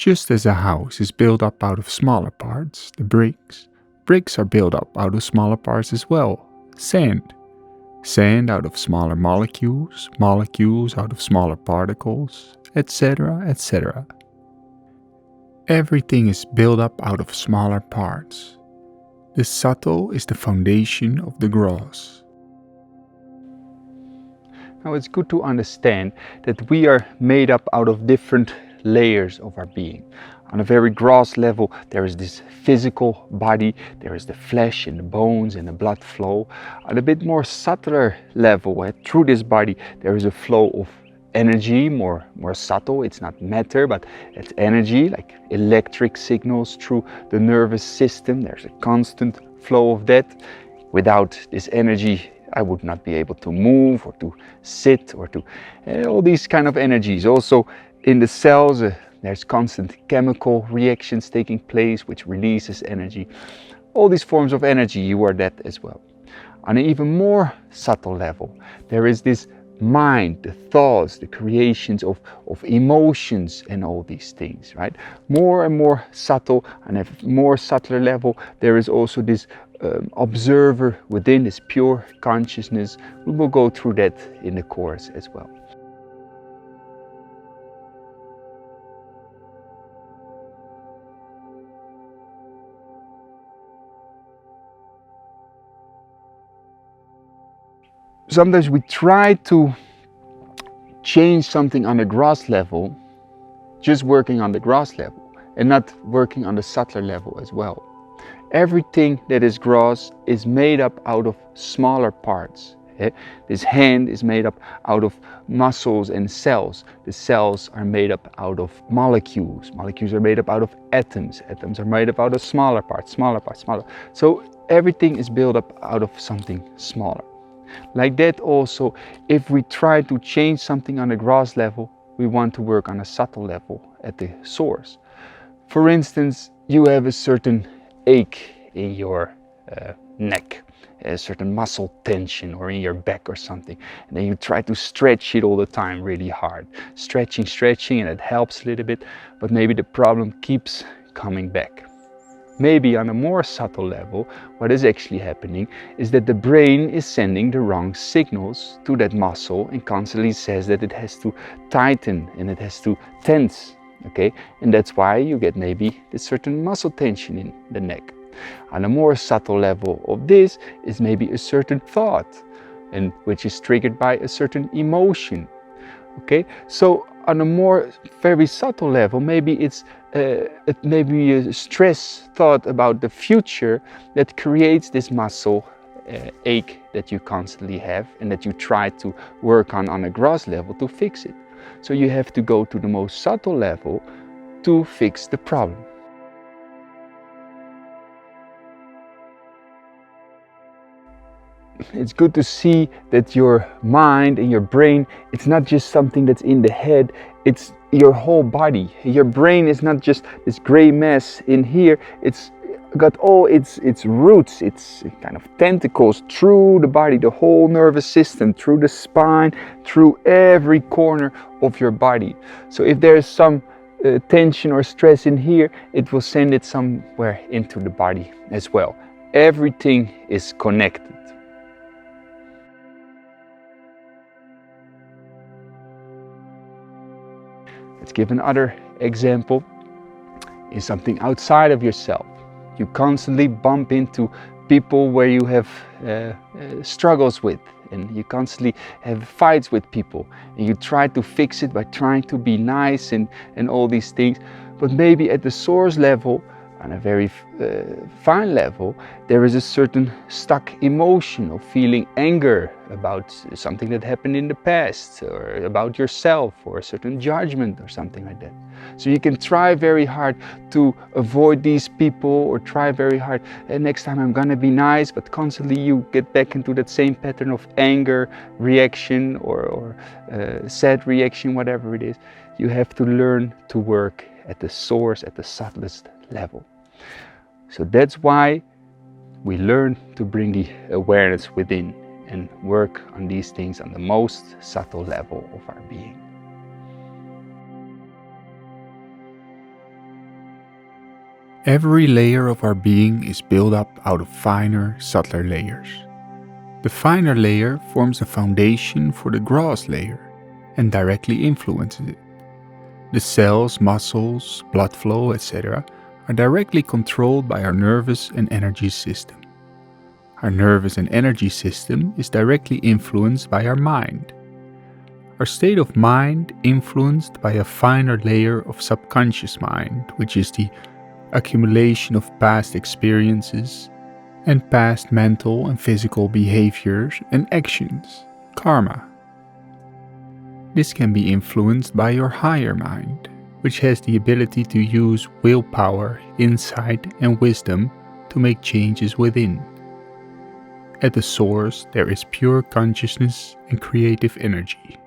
Just as a house is built up out of smaller parts, the bricks are built up out of smaller parts as well. Sand out of smaller molecules, molecules out of smaller particles, etc., etc. Everything is built up out of smaller parts. The subtle is the foundation of the gross. Now it's good to understand that we are made up out of different layers of our being. On a very gross level, there is this physical body, there is the flesh and the bones and the blood flow. On a bit more subtler level, through this body, there is a flow of energy, more subtle. It's not matter, but it's energy, like electric signals through the nervous system. There's a constant flow of that. Without this energy, I would not be able to move or to sit or to all these kind of energies. Also in the cells, there's constant chemical reactions taking place, which releases energy. All these forms of energy, you are that as well. On an even more subtle level, there is this mind, the thoughts, the creations of emotions and all these things, right? More and more subtle, and at a more subtler level, there is also this observer within, this pure consciousness. We will go through that in the course as well. Sometimes we try to change something on the gross level, just working on the gross level and not working on the subtler level as well. Everything that is gross is made up out of smaller parts. This hand is made up out of muscles and cells. The cells are made up out of molecules. Molecules are made up out of atoms. Atoms are made up out of smaller parts, smaller parts, smaller. So everything is built up out of something smaller. Like that also, if we try to change something on the gross level, we want to work on a subtle level at the source. For instance, you have a certain ache in your neck, a certain muscle tension, or in your back or something, and then you try to stretch it all the time really hard. Stretching, and it helps a little bit, but maybe the problem keeps coming back. Maybe on a more subtle level, what is actually happening is that the brain is sending the wrong signals to that muscle and constantly says that it has to tighten and it has to tense, okay? And that's why you get maybe a certain muscle tension in the neck. On a more subtle level of this is maybe a certain thought, and which is triggered by a certain emotion, okay? So on a more very subtle level, maybe it's maybe a stress thought about the future that creates this muscle ache that you constantly have and that you try to work on a gross level to fix it. So you have to go to the most subtle level to fix the problem. It's good to see that your mind and your brain, it's not just something that's in the head, it's your whole body. Your brain is not just this gray mess in here, it's got all its roots, its kind of tentacles through the body, the whole nervous system, through the spine, through every corner of your body. So if there is some tension or stress in here, it will send it somewhere into the body as well. Everything is connected. Let's give another example. Is something outside of yourself. You constantly bump into people where you have struggles with, and you constantly have fights with people, and you try to fix it by trying to be nice and all these things. But maybe at the source level, on a very fine level, there is a certain stuck emotion of feeling anger about something that happened in the past, or about yourself, or a certain judgment or something like that. So you can try very hard to avoid these people, or try very hard, and next time I'm gonna be nice, but constantly you get back into that same pattern of anger reaction or sad reaction, whatever it is. You have to learn to work at the source, at the subtlest level. So that's why we learn to bring the awareness within and work on these things on the most subtle level of our being. Every layer of our being is built up out of finer, subtler layers. The finer layer forms a foundation for the gross layer and directly influences it. The cells, muscles, blood flow, etc. are directly controlled by our nervous and energy system. Our nervous and energy system is directly influenced by our mind. Our state of mind influenced by a finer layer of subconscious mind, which is the accumulation of past experiences and past mental and physical behaviors and actions, karma. This can be influenced by your higher mind, which has the ability to use willpower, insight and wisdom to make changes within. At the source there is pure consciousness and creative energy.